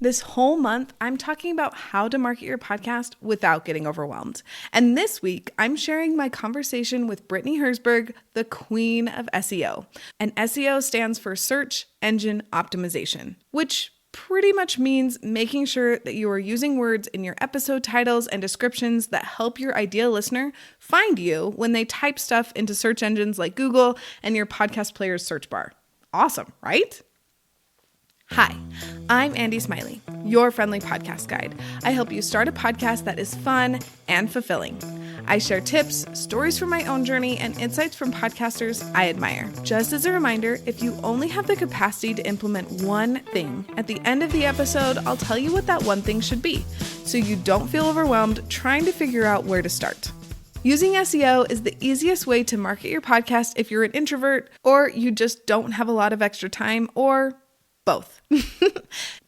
This whole month, I'm talking about how to market your podcast without getting overwhelmed. And this week, I'm sharing my conversation with Brittany Herzberg, the queen of SEO. And SEO stands for Search Engine Optimization, which pretty much means making sure that you are using words in your episode titles and descriptions that help your ideal listener find you when they type stuff into search engines like Google and your podcast player's search bar. Awesome, right? Hi, I'm Andi Smiley, your friendly podcast guide. I help you start a podcast that is fun and fulfilling. I share tips, stories from my own journey, and insights from podcasters I admire. Just as a reminder, if you only have the capacity to implement one thing, at the end of the episode, I'll tell you what that one thing should be, so you don't feel overwhelmed trying to figure out where to start. Using SEO is the easiest way to market your podcast if you're an introvert, or you just don't have a lot of extra time, or both.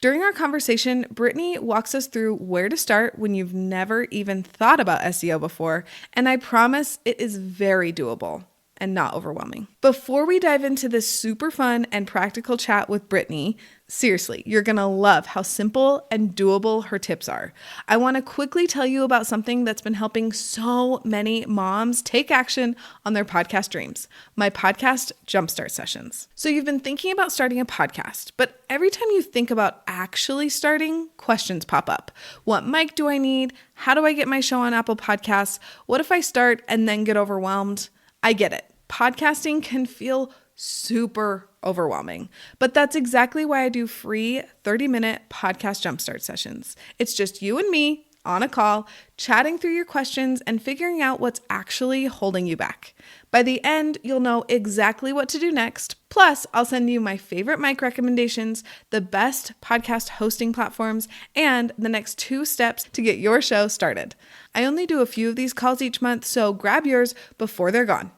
During our conversation, Brittany walks us through where to start when you've never even thought about SEO before, and I promise it is very doable and not overwhelming. Before we dive into this super fun and practical chat with Brittany, seriously, you're gonna love how simple and doable her tips are. I wanna quickly tell you about something that's been helping so many moms take action on their podcast dreams, my podcast Jumpstart sessions. So you've been thinking about starting a podcast, but every time you think about actually starting, questions pop up. What mic do I need? How do I get my show on Apple Podcasts? What if I start and then get overwhelmed? I get it. Podcasting can feel super overwhelming, but that's exactly why I do free 30-minute podcast jumpstart sessions. It's just you and me on a call, chatting through your questions and figuring out what's actually holding you back. By the end, you'll know exactly what to do next. Plus, I'll send you my favorite mic recommendations, the best podcast hosting platforms, and the next 2 steps to get your show started. I only do a few of these calls each month, so grab yours before they're gone.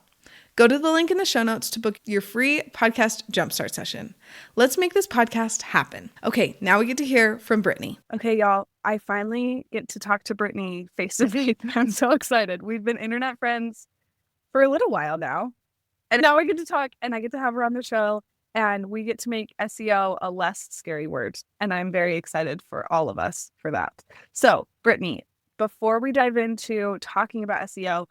Go to the link in the show notes to book your free podcast jumpstart session. Let's make this podcast happen. Okay, now we get to hear from Brittany. Okay, y'all, I finally get to talk to Brittany face to face. I'm so excited. We've been internet friends for a little while now. And now we get to talk and I get to have her on the show and we get to make SEO a less scary word. And I'm very excited for all of us for that. So, Brittany, before we dive into talking about SEO,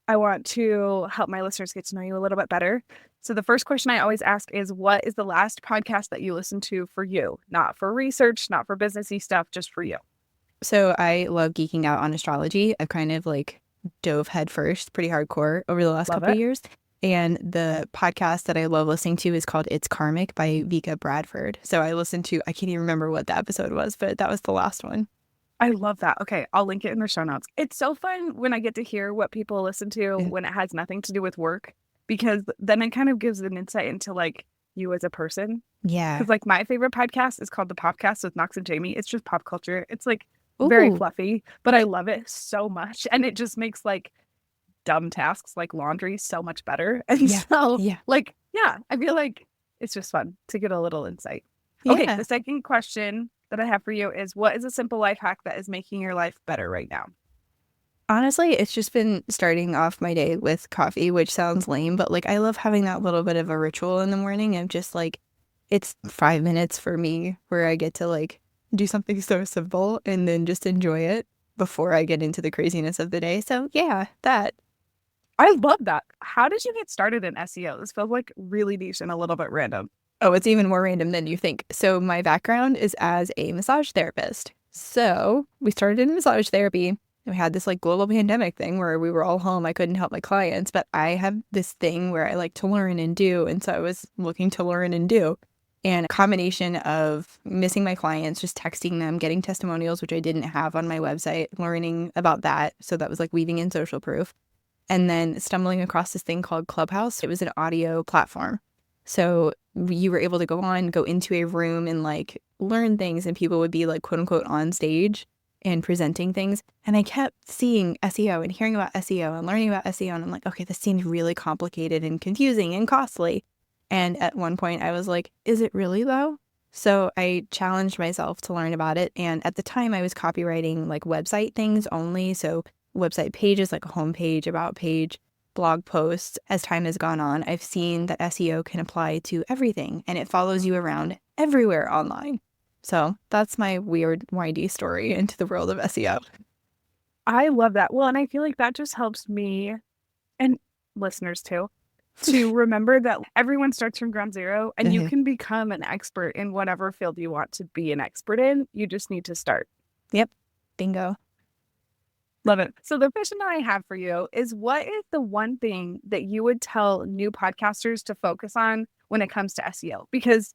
I want to help my listeners get to know you a little bit better. So the first question I always ask is, what is the last podcast that you listened to for you? Not for research, not for businessy stuff, just for you. So I love geeking out on astrology. I've kind of dove headfirst pretty hardcore over the last couple of years. And the podcast that I love listening to is called It's Karmic by Vika Bradford. So I listened to, I can't even remember what the episode was, but that was the last one. I love that. Okay, I'll link it in the show notes. It's so fun when I get to hear what people listen to when it has nothing to do with work, because then it kind of gives an insight into you as a person. Yeah. Because my favorite podcast is called The Popcast with Knox and Jamie. It's just pop culture. It's very fluffy, but I love it so much. And it just makes dumb tasks like laundry so much better. And I feel like it's just fun to get a little insight. Okay, the second question that I have for you is, what is a simple life hack that is making your life better right now? Honestly, it's just been starting off my day with coffee, which sounds lame, but I love having that little bit of a ritual in the morning of just it's 5 minutes for me where I get to do something so simple and then just enjoy it before I get into the craziness of the day. So yeah, that. I love that. How did you get started in SEO? This feels really niche and a little bit random. Oh, it's even more random than you think. So my background is as a massage therapist. So we started in massage therapy and we had this global pandemic thing where we were all home. I couldn't help my clients, but I have this thing where I like to learn and do. And so I was looking to learn and do. And a combination of missing my clients, just texting them, getting testimonials, which I didn't have on my website, learning about that. So that was weaving in social proof. And then stumbling across this thing called Clubhouse. It was an audio platform. So you were able to go into a room and learn things, and people would be quote unquote on stage and presenting things. And I kept seeing SEO and hearing about SEO and learning about SEO. And I'm okay, this seems really complicated and confusing and costly. And at one point I was is it really though? So I challenged myself to learn about it. And at the time I was copywriting website things only. So website pages, a homepage, about page, blog posts. As time has gone on, I've seen that SEO can apply to everything and it follows you around everywhere online. So that's my weird, windy story into the world of SEO. I love that. Well, and I feel like that just helps me and listeners too to remember that everyone starts from ground zero and you can become an expert in whatever field you want to be an expert in. You just need to start. Yep. Bingo. Love it. So the question I have for you is, what is the one thing that you would tell new podcasters to focus on when it comes to SEO? Because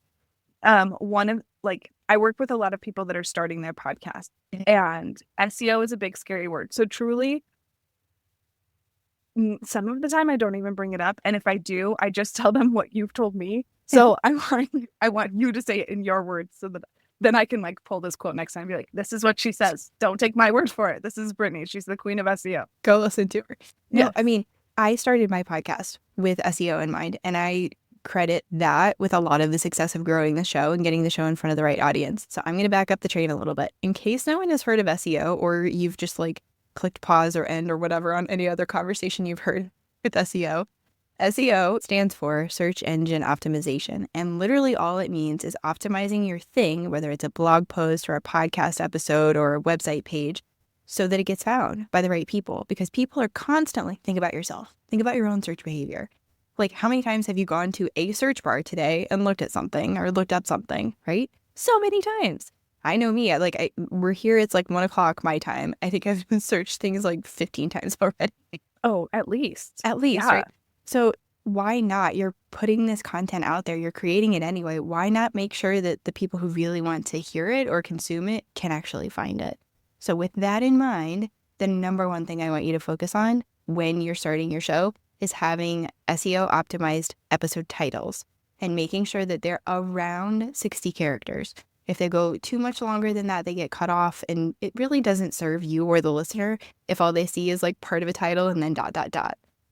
I work with a lot of people that are starting their podcast, and SEO is a big scary word. So truly, some of the time I don't even bring it up, and if I do, I just tell them what you've told me. So I want you to say it in your words, so that then I can like pull this quote next time and be like, this is what she says. Don't take my word for it. This is Brittany. She's the queen of SEO. Go listen to her. No, Yes. I mean, I started my podcast with SEO in mind, and I credit that with a lot of the success of growing the show and getting the show in front of the right audience. So I'm going to back up the train a little bit. In case no one has heard of SEO, or you've just like clicked pause or end or whatever on any other conversation you've heard with SEO. SEO stands for search engine optimization, and literally all it means is optimizing your thing, whether it's a blog post or a podcast episode or a website page, so that it gets found by the right people. Because people are constantly, think about yourself, think about your own search behavior. Like, how many times have you gone to a search bar today and looked at something or looked up something, right? So many times. I know me, we're here, it's like 1 o'clock my time. I think I've searched things like 15 times already. Oh, at least. At least, Yeah. right? So why not? You're putting this content out there. You're creating it anyway. Why not make sure that the people who really want to hear it or consume it can actually find it? So with that in mind, the number one thing I want you to focus on when you're starting your show is having SEO optimized episode titles and making sure that they're around 60 characters. If they go too much longer than that, they get cut off, and it really doesn't serve you or the listener if all they see is like part of a title and then ...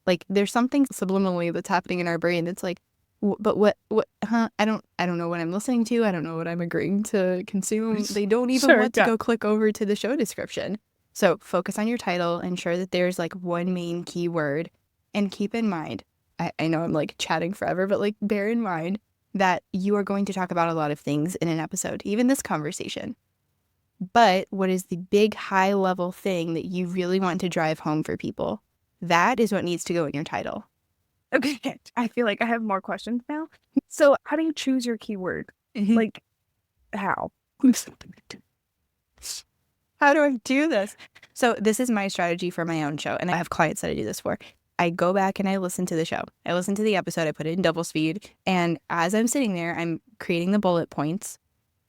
Like, there's something subliminally that's happening in our brain that's like, but what, I don't know what I'm listening to. I don't know what I'm agreeing to consume. They don't even want to go click over to the show description. So focus on your title, ensure that there's like one main keyword, and keep in mind, I know I'm like chatting forever, but like bear in mind that you are going to talk about a lot of things in an episode, even this conversation. But what is the big high level thing that you really want to drive home for people? That is what needs to go in your title. Okay. I feel like I have more questions now. So how do you choose your keyword? Like, how? How do I do this? So this is my strategy for my own show, and I have clients that I do this for. I go back and I listen to the show. I listen to the episode. I put it in double speed. And as I'm sitting there, I'm creating the bullet points.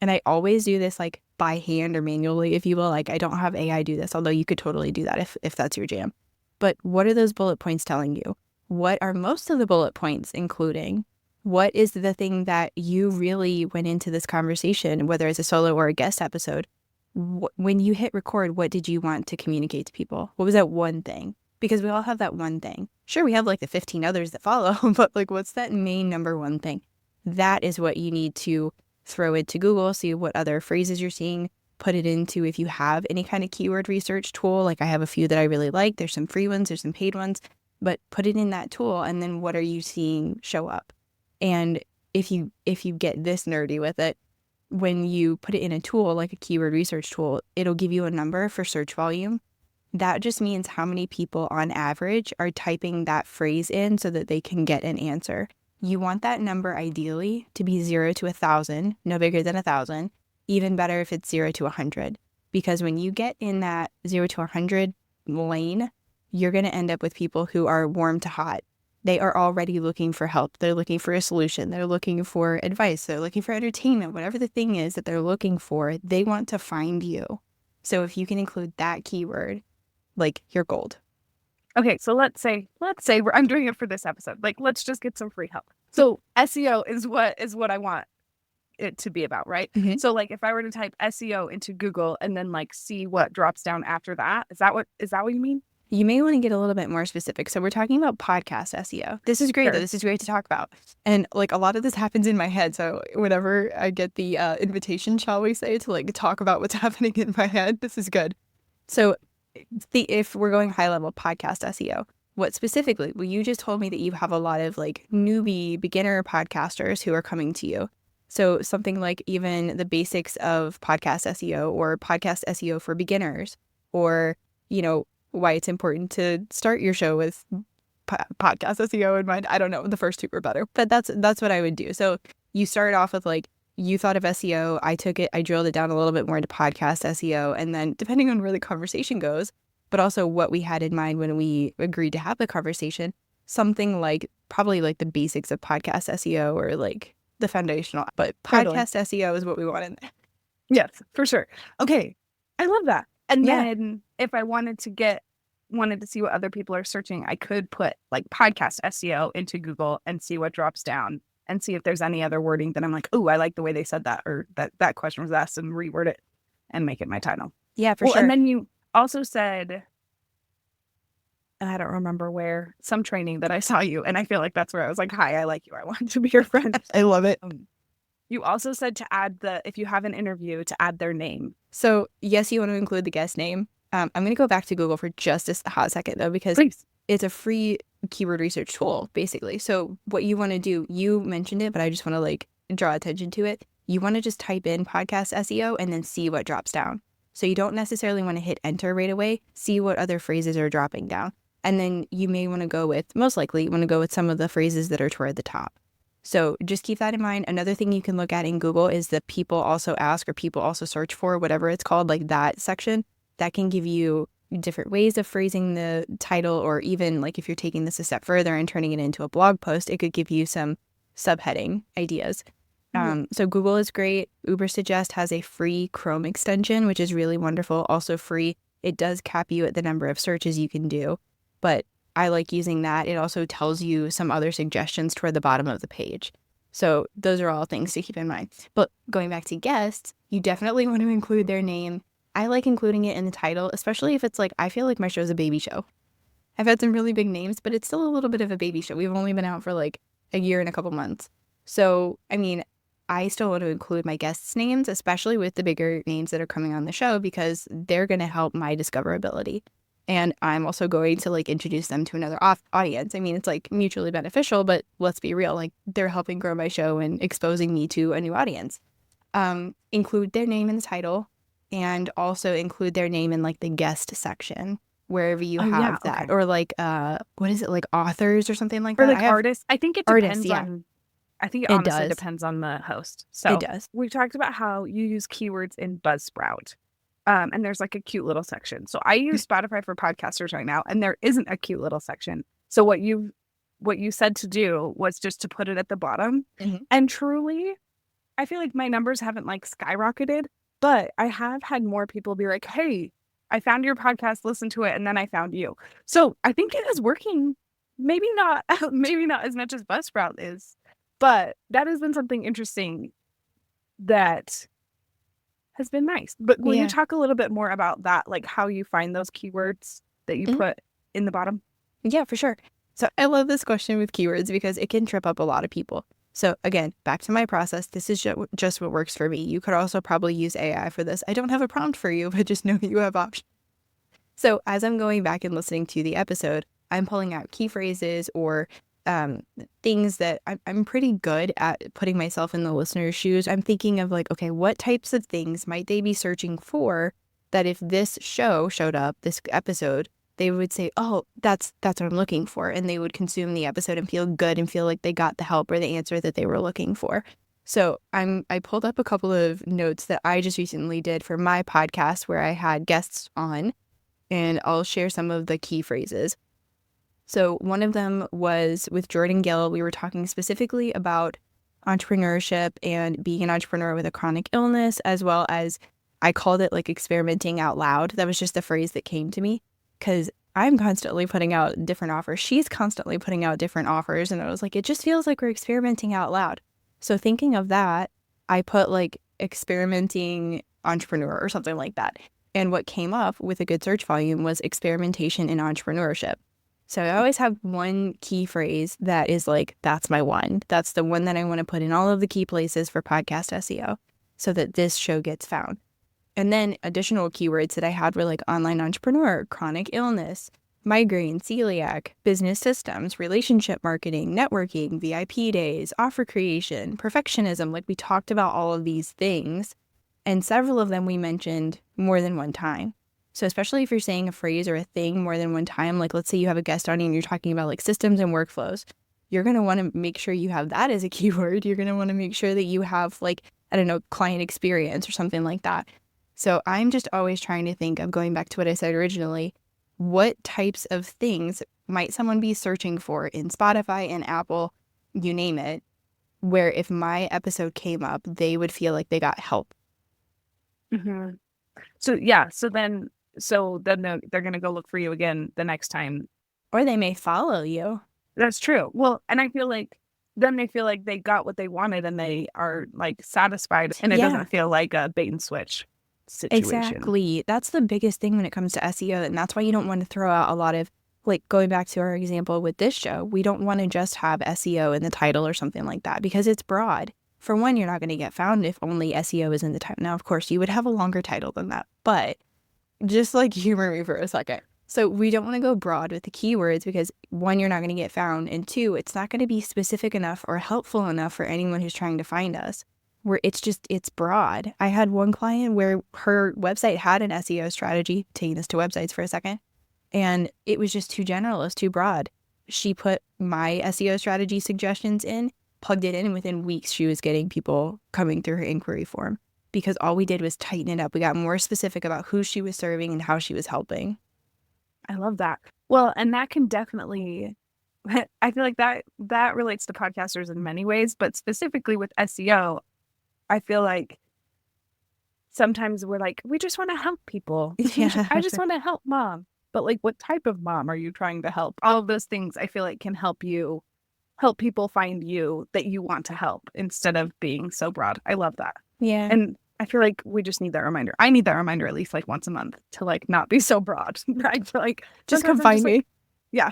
And I always do this like by hand or manually, if you will. Like, I don't have AI do this, although you could totally do that if that's your jam. But what are those bullet points telling you? What are most of the bullet points including? What is the thing that you really went into this conversation, whether it's a solo or a guest episode? When you hit record, what did you want to communicate to people? What was that one thing? Because we all have that one thing. Sure, we have like the 15 others that follow, but like, what's that main number one thing? That is what you need to throw into Google, see what other phrases you're seeing, put it into, if you have any kind of keyword research tool. Like, I have a few that I really like. There's some free ones, there's some paid ones, but put it in that tool. And then what are you seeing show up? And if you get this nerdy with it, when you put it in a tool, like a keyword research tool, it'll give you a number for search volume. That just means how many people on average are typing that phrase in so that they can get an answer. You want that number ideally to be 0 to 1,000, no bigger than 1,000. Even better if it's 0 to 100, because when you get in that 0 to 100 lane, you're going to end up with people who are warm to hot. They are already looking for help. They're looking for a solution. They're looking for advice. They're looking for entertainment. Whatever the thing is that they're looking for, they want to find you. So if you can include that keyword, like, you're gold. Okay, so let's say I'm doing it for this episode. Like, let's just get some free help. So SEO is what I want it to be about, right? Mm-hmm. So like, if I were to type SEO into Google and then like see what drops down after that, is that what you mean? You may want to get a little bit more specific. So we're talking about podcast SEO. This is great, Sure. though. This is great to talk about. And like, a lot of this happens in my head. So whenever I get the invitation, shall we say, to like talk about what's happening in my head, this is good. So if we're going high level podcast SEO, what specifically? Well, you just told me that you have a lot of like newbie beginner podcasters who are coming to you. So something like even the basics of podcast SEO or podcast SEO for beginners, or, why it's important to start your show with podcast SEO in mind. I don't know. The first two were better, but that's what I would do. So you start off with like, you thought of SEO. I drilled it down a little bit more into podcast SEO. And then depending on where the conversation goes, but also what we had in mind when we agreed to have the conversation, something like probably like the basics of podcast SEO or like the foundational, but podcast SEO is what we wanted. Yes, for sure. Okay. I love that. And Yeah. then if I wanted to see what other people are searching, I could put like podcast SEO into Google and see what drops down and see if there's any other wording that I'm like, oh, I like the way they said that, or that question was asked, and reword it and make it my title. Yeah, for sure. And then you also said, I don't remember where, some training that I saw you, and I feel like that's where I was like, hi, I like you. I want to be your friend. I love it. You also said to add if you have an interview, to add their name. So yes, you want to include the guest name. I'm going to go back to Google for just a hot second though, because Please. It's a free keyword research tool, basically. So what you want to do, you mentioned it, but I just want to like draw attention to it. You want to just type in podcast SEO and then see what drops down. So you don't necessarily want to hit enter right away. See what other phrases are dropping down. And then you may want to go with, most likely, you want to go with some of the phrases that are toward the top. So just keep that in mind. Another thing you can look at in Google is the people also ask or people also search for, whatever it's called, like that section. That can give you different ways of phrasing the title, or even like if you're taking this a step further and turning it into a blog post, it could give you some subheading ideas. So Google is great. Ubersuggest has a free Chrome extension, which is really wonderful. Also free. It does cap you at the number of searches you can do, but I like using that. It also tells you some other suggestions toward the bottom of the page. So those are all things to keep in mind. But going back to guests, you definitely want to include their name. I like including it in the title, especially if it's like, I feel like my show's a baby show. I've had some really big names, but it's still a little bit of a baby show. We've only been out for like a year and a couple months. So, I mean, I still want to include my guests' names, especially with the bigger names that are coming on the show, because they're going to help my discoverability. And I'm also going to like introduce them to another audience. I mean, it's like mutually beneficial, but let's be real, like they're helping grow my show and exposing me to a new audience. Include their name in the title, and also include their name in like the guest section, wherever you have that. Okay. Or like, what is it, like authors or something like that? Or like artists. I think it depends on, I think it honestly depends on the host. So it does. We've talked about how you use keywords in Buzzsprout. And there's like a cute little section. So I use Spotify for podcasters right now, and there isn't a cute little section. So what you said to do was just to put it at the bottom. Mm-hmm. And truly, I feel like my numbers haven't like skyrocketed, but I have had more people be like, hey, I found your podcast, listen to it, and then I found you. So I think it is working. Maybe not as much as Buzzsprout is, but that has been something interesting that has been nice. But will you talk a little bit more about that, like how you find those keywords that you put in the bottom? Yeah, for sure. So I love this question with keywords because it can trip up a lot of people. So again, back to my process. This is just what works for me. You could also probably use AI for this. I don't have a prompt for you, but just know you have options. So as I'm going back and listening to the episode, I'm pulling out key phrases or things that I'm pretty good at putting myself in the listener's shoes. I'm thinking of like, okay, what types of things might they be searching for that if this show showed up, this episode, they would say, oh, that's what I'm looking for. And they would consume the episode and feel good and feel like they got the help or the answer that they were looking for. So I pulled up a couple of notes that I just recently did for my podcast where I had guests on, and I'll share some of the key phrases. So one of them was with Jordan Gill. We were talking specifically about entrepreneurship and being an entrepreneur with a chronic illness, as well as I called it like experimenting out loud. That was just the phrase that came to me because I'm constantly putting out different offers. She's constantly putting out different offers. And I was like, it just feels like we're experimenting out loud. So thinking of that, I put like experimenting entrepreneur or something like that. And what came up with a good search volume was experimentation in entrepreneurship. So I always have one key phrase that is like, that's my one. That's the one that I want to put in all of the key places for podcast SEO so that this show gets found. And then additional keywords that I had were like online entrepreneur, chronic illness, migraine, celiac, business systems, relationship marketing, networking, VIP days, offer creation, perfectionism. Like we talked about all of these things, and several of them we mentioned more than one time. So especially if you're saying a phrase or a thing more than one time, like let's say you have a guest on and you're talking about like systems and workflows, you're going to want to make sure you have that as a keyword. You're going to want to make sure that you have like, I don't know, client experience or something like that. So I'm just always trying to think of, going back to what I said originally, what types of things might someone be searching for in Spotify and Apple, you name it, where if my episode came up, they would feel like they got help. Mm-hmm. So then they're going to go look for you again the next time. Or they may follow you. That's true. Well, and I feel like then they feel like they got what they wanted and they are like satisfied, and it doesn't feel like a bait and switch situation. Exactly. That's the biggest thing when it comes to SEO. And that's why you don't want to throw out a lot of, like going back to our example with this show, we don't want to just have SEO in the title or something like that because it's broad. For one, you're not going to get found if only SEO is in the title. Now, of course, you would have a longer title than that, but just like humor me for a second. So we don't want to go broad with the keywords because one, you're not going to get found, and two, it's not going to be specific enough or helpful enough for anyone who's trying to find us, where it's broad. I had one client where her website had an SEO strategy, taking us to websites for a second, and it was just too general, it was too broad. She put my SEO strategy suggestions in, plugged it in, and within weeks she was getting people coming through her inquiry form because all we did was tighten it up. We got more specific about who she was serving and how she was helping. I love that. Well, and that can definitely, I feel like that relates to podcasters in many ways, but specifically with SEO, I feel like sometimes we're like, we just want to help people. Yeah. I just want to help mom. But like, what type of mom are you trying to help? All of those things I feel like can help people find you that you want to help instead of being so broad. I love that. Yeah. And I feel like we just need that reminder. I need that reminder at least like once a month to like not be so broad. I feel like just come find me. Yeah.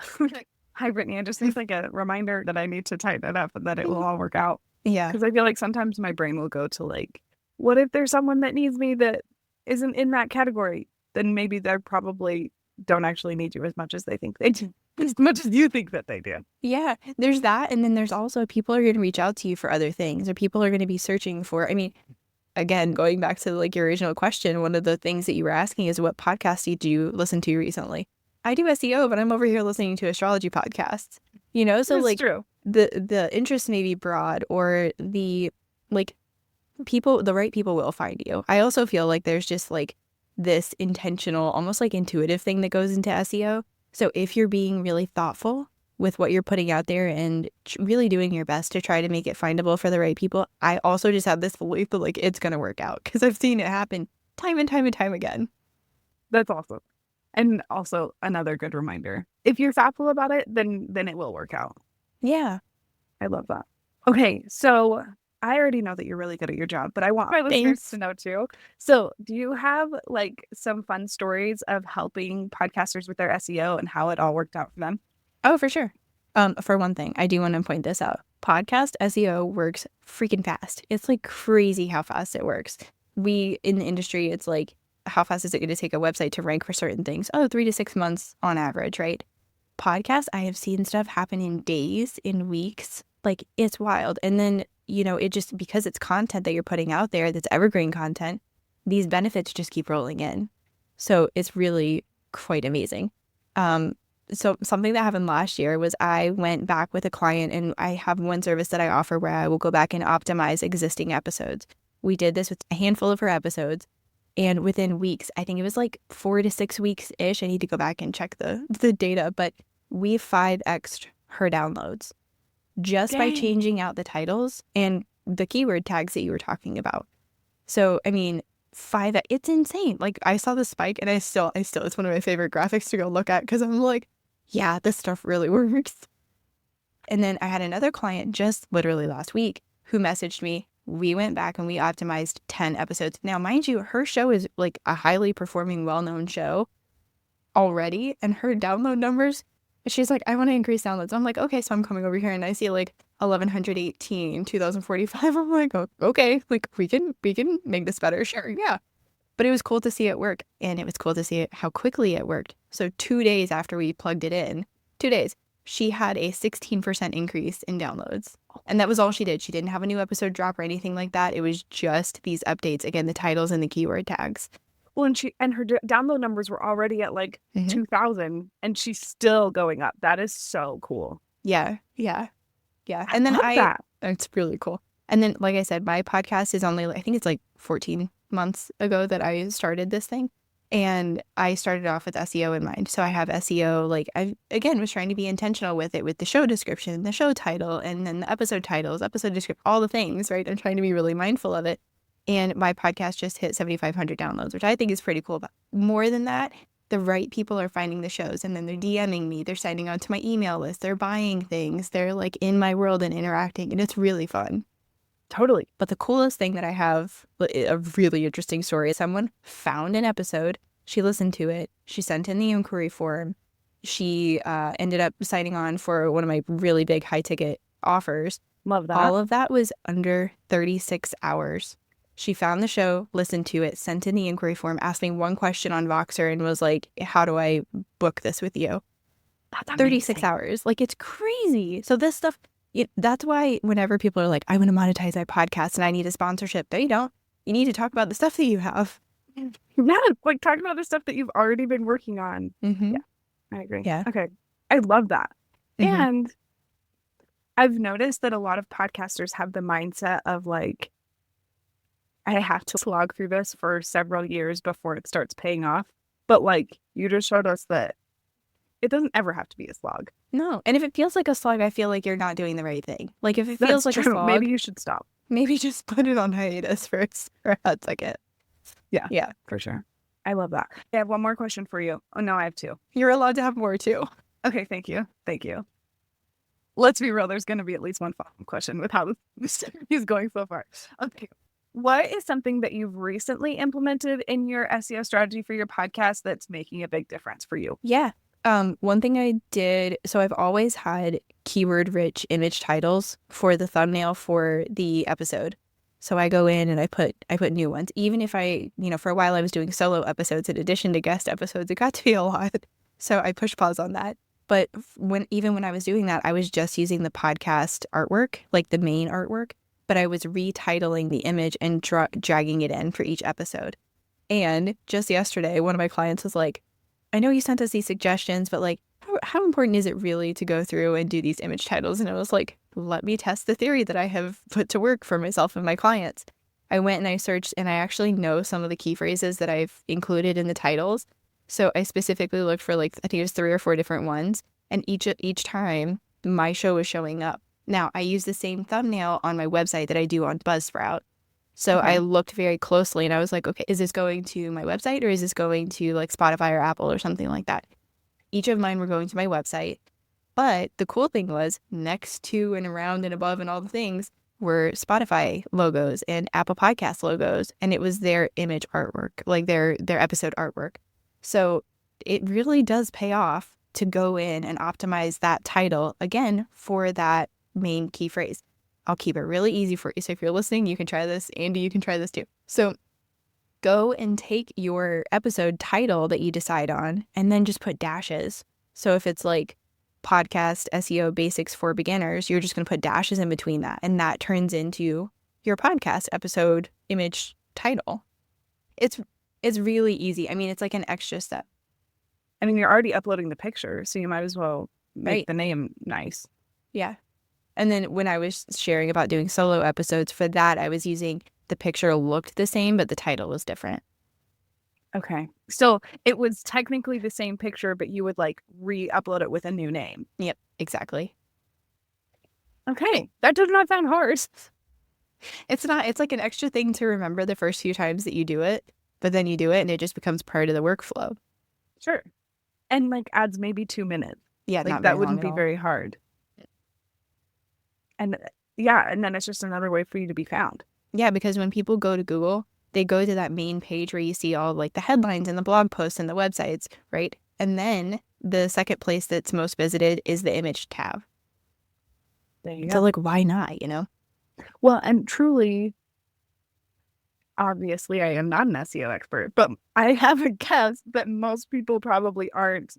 Hi, Brittany. I just need like a reminder that I need to tighten it up and that it will all work out. Yeah. Because I feel like sometimes my brain will go to like, what if there's someone that needs me that isn't in that category? Then maybe they probably don't actually need you as much as they think they do. As much as you think that they do. Yeah, there's that. And then there's also people are going to reach out to you for other things, or people are going to be searching for, I mean, again, going back to like your original question, one of the things that you were asking is what podcast did you listen to recently? I do SEO, but I'm over here listening to astrology podcasts, you know? So That's like true. the interest may be broad, or the like people, the right people will find you. I also feel like there's just like this intentional, almost like intuitive thing that goes into SEO. So if you're being really thoughtful with what you're putting out there and really doing your best to try to make it findable for the right people, I also just have this belief that like it's going to work out because I've seen it happen time and time and time again. That's awesome. And also another good reminder. If you're thoughtful about it, then it will work out. Yeah. I love that. Okay, so I already know that you're really good at your job, but I want my listeners to know too. So do you have like some fun stories of helping podcasters with their SEO and how it all worked out for them? Oh, for sure. For one thing, I do want to point this out. Podcast SEO works freaking fast. It's like crazy how fast it works. We in the industry, it's like, how fast is it going to take a website to rank for certain things? Oh, 3 to 6 months on average, right? Podcasts, I have seen stuff happen in days, in weeks. Like, it's wild. And then, you know, it just, because it's content that you're putting out there that's evergreen content, these benefits just keep rolling in. So it's really quite amazing. So something that happened last year was I went back with a client, and I have one service that I offer where I will go back and optimize existing episodes. We did this with a handful of her episodes, and within weeks, I think it was like 4 to 6 weeks-ish, I need to go back and check the data, but we 5x'd her downloads just by changing out the titles and the keyword tags that you were talking about. So, I mean, it's insane. Like, I saw the spike, and I still, it's one of my favorite graphics to go look at because I'm like, yeah, this stuff really works. And then I had another client just literally last week who messaged me. We went back and we optimized 10 episodes. Now, mind you, her show is like a highly performing, well-known show already, and her download numbers, she's like, I want to increase downloads. I'm like, okay, so I'm coming over here and I see like 1118, 2045. I'm like, oh, okay, like we can make this better. Sure, yeah. But it was cool to see it work, and it was cool to see how quickly it worked. So 2 days after we plugged it in, 2 days, she had a 16% increase in downloads. And that was all she did. She didn't have a new episode drop or anything like that. It was just these updates. Again, the titles and the keyword tags. Well, and her download numbers were already at like Mhm. 2,000, and she's still going up. That is so cool. Yeah. And then love that. it's really cool. And then, like I said, my podcast is only, I think it's like 14 months ago that I started this thing. And I started off with SEO in mind. So I have SEO, like I, again, was trying to be intentional with it, with the show description, the show title, and then the episode titles, episode description, all the things, right? I'm trying to be really mindful of it. And my podcast just hit 7,500 downloads, which I think is pretty cool. But more than that, the right people are finding the shows, and then they're DMing me, they're signing on to my email list, they're buying things, they're like in my world and interacting, and it's really fun. Totally. But the coolest thing that I have, a really interesting story, is someone found an episode, she listened to it, she sent in the inquiry form, she ended up signing on for one of my really big high ticket offers. Love that. All of that was under 36 hours. She found the show, listened to it, sent in the inquiry form, asked me one question on Voxer, and was like, how do I book this with you? That's 36 amazing. hours. Like, it's crazy. So this stuff, that's why whenever people are like, I want to monetize my podcast and I need a sponsorship, no, you don't. You need to talk about the stuff that you have. Yeah, like talking about the stuff that you've already been working on. Mm-hmm. Yeah, I agree. Yeah. Okay. I love that. Mhm. And I've noticed that a lot of podcasters have the mindset of like, I have to slog through this for several years before it starts paying off. But like, you just showed us that it doesn't ever have to be a slog. No. And if it feels like a slog, I feel like you're not doing the right thing. Like, if it feels That's like true. a slog, Maybe you should stop. maybe just put it on hiatus for a hot second. Yeah, for sure. I love that. I have one more question for you. Oh, no, I have two. You're allowed to have more too. Okay, thank you. Let's be real. There's going to be at least one follow-up question with how this is going so far. Okay. What is something that you've recently implemented in your SEO strategy for your podcast that's making a big difference for you? Yeah. One thing I did, so I've always had keyword-rich image titles for the thumbnail for the episode. So I go in and I put new ones. Even if I, for a while I was doing solo episodes in addition to guest episodes, it got to be a lot. So I pushed pause on that. But even when I was doing that, I was just using the podcast artwork, like the main artwork, but I was retitling the image and dragging it in for each episode. And just yesterday, one of my clients was like, I know you sent us these suggestions, but like, how important is it really to go through and do these image titles? And I was like, let me test the theory that I have put to work for myself and my clients. I went and I searched, and I actually know some of the key phrases that I've included in the titles. So I specifically looked for like, I think it was 3 or 4 different ones. And each time my show was showing up. Now I use the same thumbnail on my website that I do on Buzzsprout. So Okay. I looked very closely and I was like, okay, is this going to my website or is this going to like Spotify or Apple or something like that? Each of mine were going to my website. But the cool thing was next to and around and above and all the things were Spotify logos and Apple Podcast logos. And it was their image artwork, like their episode artwork. So it really does pay off to go in and optimize that title, again, for that main key phrase. I'll keep it really easy for you. So if you're listening, you can try this. Andi, you can try this too. So go and take your episode title that you decide on and then just put dashes. So if it's like podcast SEO basics for beginners, you're just going to put dashes in between that. And that turns into your podcast episode image title. It's really easy. I mean, it's like an extra step. I mean, you're already uploading the picture, so you might as well make Right. the name nice. Yeah. And then when I was sharing about doing solo episodes for that, I was using the picture looked the same, but the title was different. Okay. So it was technically the same picture, but you would like re-upload it with a new name. Yep, exactly. Okay. That does not sound hard. It's not, it's like an extra thing to remember the first few times that you do it, but then you do it and it just becomes part of the workflow. Sure. And like adds maybe 2 minutes. Yeah, Like not that very wouldn't long be at all. very hard. And yeah, and then it's just another way for you to be found. Yeah, because when people go to Google, they go to that main page where you see all like the headlines and the blog posts and the websites, right? And then the second place that's most visited is the image tab. There you So like, why not, Well, and truly, obviously I am not an SEO expert, but I have a guess that most people probably aren't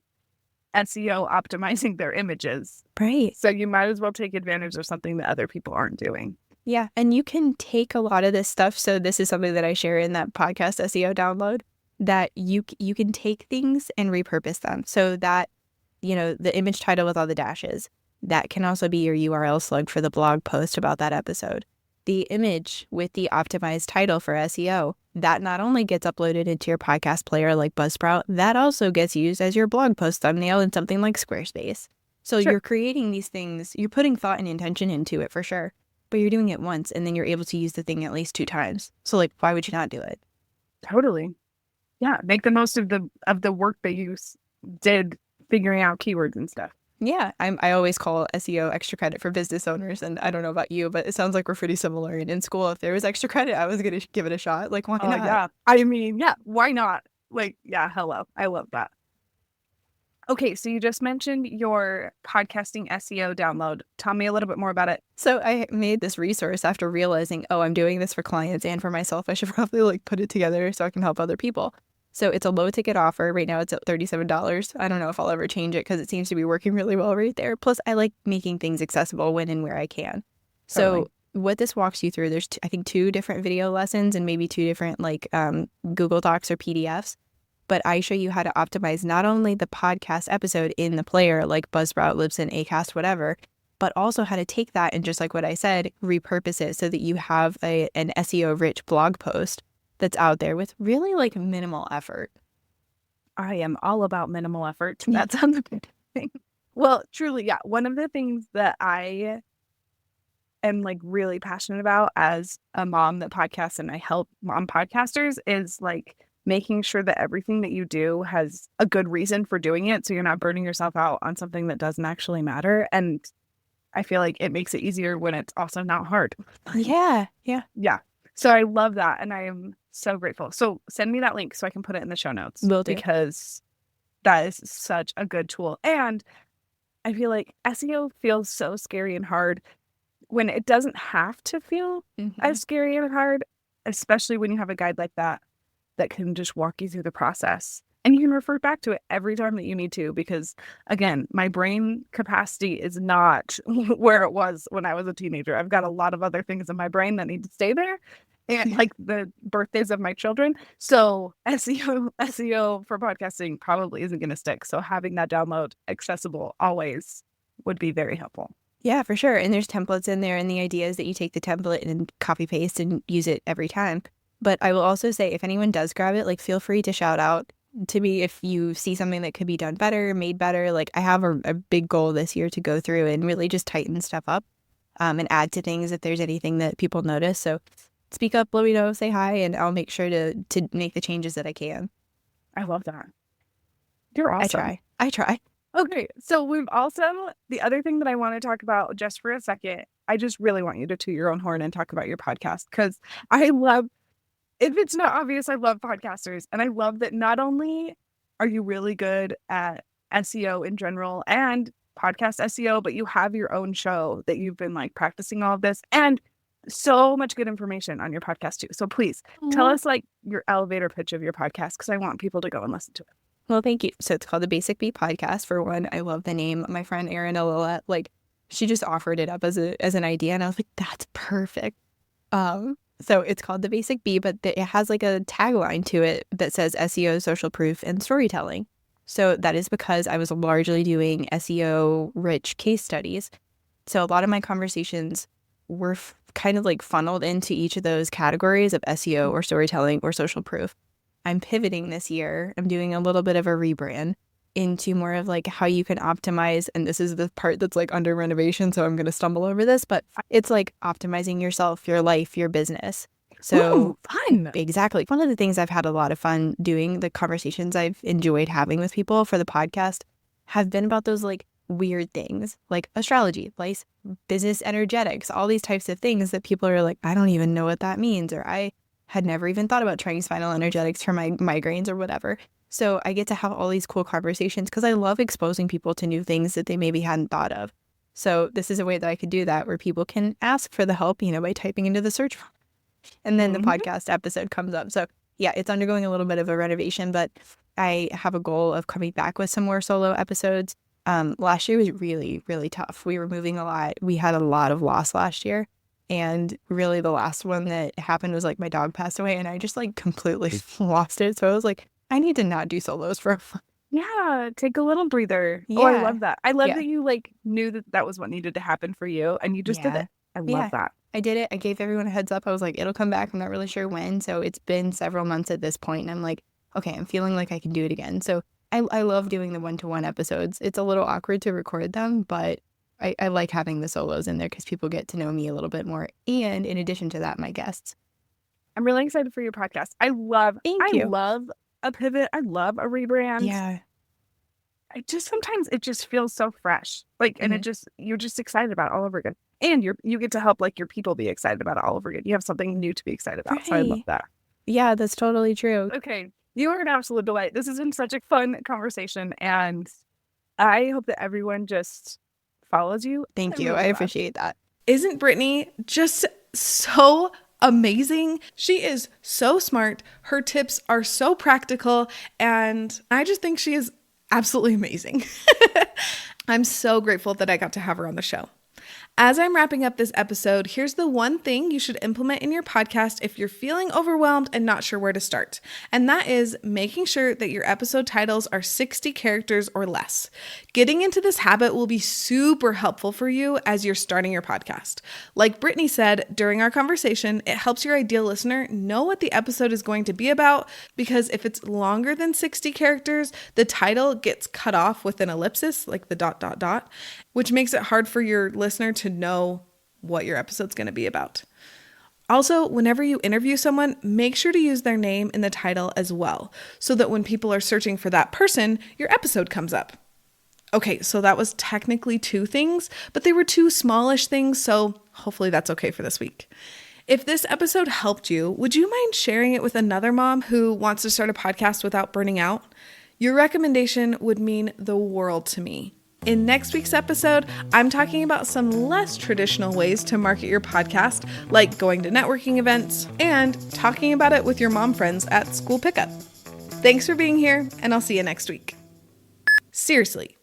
SEO optimizing their images. Right. So you might as well take advantage of something that other people aren't doing. Yeah. And you can take a lot of this stuff. So this is something that I share in that podcast SEO download, that you can take things and repurpose them. So that, the image title with all the dashes, that can also be your URL slug for the blog post about that episode. The image with the optimized title for SEO, that not only gets uploaded into your podcast player like Buzzsprout, that also gets used as your blog post thumbnail in something like Squarespace. So You're creating these things, you're putting thought and intention into it for sure, but you're doing it once and then you're able to use the thing at least 2 times. So why would you not do it? Totally. Yeah. Make the most of the work that you did figuring out keywords and stuff. Yeah, I always call SEO extra credit for business owners, and I don't know about you, but it sounds like we're pretty similar. And in school, if there was extra credit, I was going to give it a shot. Why not? Yeah. I mean, yeah, why not? Hello. I love that. Okay, so you just mentioned your podcasting SEO download. Tell me a little bit more about it. So I made this resource after realizing, I'm doing this for clients and for myself. I should probably put it together so I can help other people. So it's a low ticket offer. Right now it's at $37. I don't know if I'll ever change it because it seems to be working really well right there. Plus, I like making things accessible when and where I can. Totally. So what this walks you through, there's I think 2 different video lessons and maybe 2 different Google Docs or PDFs. But I show you how to optimize not only the podcast episode in the player like Buzzsprout, Libsyn, Acast, whatever, but also how to take that and, just like what I said, repurpose it so that you have an SEO rich blog post that's out there with really minimal effort. I am all about minimal effort. That sounds a good thing. Well, truly, yeah. One of the things that I am really passionate about as a mom that podcasts, and I help mom podcasters, is making sure that everything that you do has a good reason for doing it. So you're not burning yourself out on something that doesn't actually matter. And I feel like it makes it easier when it's also not hard. Yeah. So I love that. And I am so grateful. So send me that link so I can put it in the show notes. Will do. Because that is such a good tool. And I feel like SEO feels so scary and hard when it doesn't have to feel as scary and hard, especially when you have a guide like that can just walk you through the process. And you can refer back to it every time that you need to, because again, my brain capacity is not where it was when I was a teenager. I've got a lot of other things in my brain that need to stay there, and the birthdays of my children. So SEO for podcasting probably isn't going to stick. So having that download accessible always would be very helpful. Yeah, for sure. And there's templates in there, and the idea is that you take the template and copy paste and use it every time. But I will also say, if anyone does grab it, feel free to shout out to me if you see something that could be done better, made better. I have a big goal this year to go through and really just tighten stuff up and add to things if there's anything that people notice. So speak up, let me know, say hi, and I'll make sure to make the changes that I can. I love that. You're awesome. I try. Okay, so we've also, the other thing that I want to talk about just for a second, I just really want you to toot your own horn and talk about your podcast, because I love, if it's not obvious, I love podcasters. And I love that not only are you really good at SEO in general and podcast SEO, but you have your own show that you've been practicing all of this, and so much good information on your podcast too. So please tell us your elevator pitch of your podcast, because I want people to go and listen to it. Well, thank you. So it's called the Basic Bee Podcast. For one, I love the name. My friend Erin Alilette, she just offered it up as an idea, and I was like, that's perfect. So it's called the Basic Bee, but it has a tagline to it that says SEO, social proof, and storytelling. So that is because I was largely doing SEO rich case studies. So a lot of my conversations were kind of funneled into each of those categories of SEO or storytelling or social proof. I'm pivoting this year. I'm doing a little bit of a rebrand into more of how you can optimize. And this is the part that's under renovation, so I'm going to stumble over this, but it's optimizing yourself, your life, your business. So fun. Exactly. One of the things I've had a lot of fun doing, the conversations I've enjoyed having with people for the podcast, have been about those weird things like astrology, business energetics, all these types of things that people are I don't even know what that means, or I had never even thought about trying spinal energetics for my migraines or whatever. So I get to have all these cool conversations because I love exposing people to new things that they maybe hadn't thought of. So this is a way that I could do that, where people can ask for the help, by typing into the search And then the Mhm. podcast episode comes up. So yeah, it's undergoing a little bit of a renovation, but I have a goal of coming back with some more solo episodes. Last year was really, really tough. We were moving a lot. We had a lot of loss last year. And really the last one that happened was like my dog passed away and I just like completely lost it. So I was like, I need to not do solos for a month. Yeah, take a little breather. Oh, I Yeah. love that. I love Yeah. that you like knew that that was what needed to happen for you and you just did Yeah. it. I love Yeah. that. I did it. I gave everyone a heads up. I was like, it'll come back. I'm not really sure when. So it's been several months at this point, and I'm like, okay, I'm feeling like I can do it again. So I love doing the one-to-one episodes. It's a little awkward to record them, but I like having the solos in there because people get to know me a little bit more. And in addition to that, my guests. I'm really excited for your podcast. I Thank you. love a pivot. I love a rebrand. Yeah. I just sometimes it just feels so fresh. Like and it just you're just excited about it all over again. And you get to help like your people be excited about it all over again. You have something new to be excited about. So I love Right. that. Yeah, that's totally true. Okay. You are an absolute delight. This has been such a fun conversation and I hope that everyone just follows you. Thank I'm you. really I glad. appreciate that. Isn't Brittany just so amazing? She is so smart. Her tips are so practical. And I just think she is absolutely amazing. I'm so grateful that I got to have her on the show. As I'm wrapping up this episode, here's the one thing you should implement in your podcast if you're feeling overwhelmed and not sure where to start. And that is making sure that your episode titles are 60 characters or less. Getting into this habit will be super helpful for you as you're starting your podcast. Like Brittany said during our conversation, it helps your ideal listener know what the episode is going to be about, because if it's longer than 60 characters, the title gets cut off with an ellipsis, like the ... which makes it hard for your listener to know what your episode's going to be about. Also, whenever you interview someone, make sure to use their name in the title as well, so that when people are searching for that person, your episode comes up. Okay, so that was technically 2 things, but they were 2 smallish things, so hopefully that's okay for this week. If this episode helped you, would you mind sharing it with another mom who wants to start a podcast without burning out? Your recommendation would mean the world to me. In next week's episode, I'm talking about some less traditional ways to market your podcast, like going to networking events and talking about it with your mom friends at school pickup. Thanks for being here, and I'll see you next week. Seriously.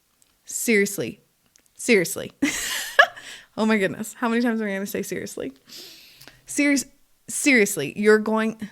Oh my goodness. How many times am I going to say seriously? Seriously, you're going...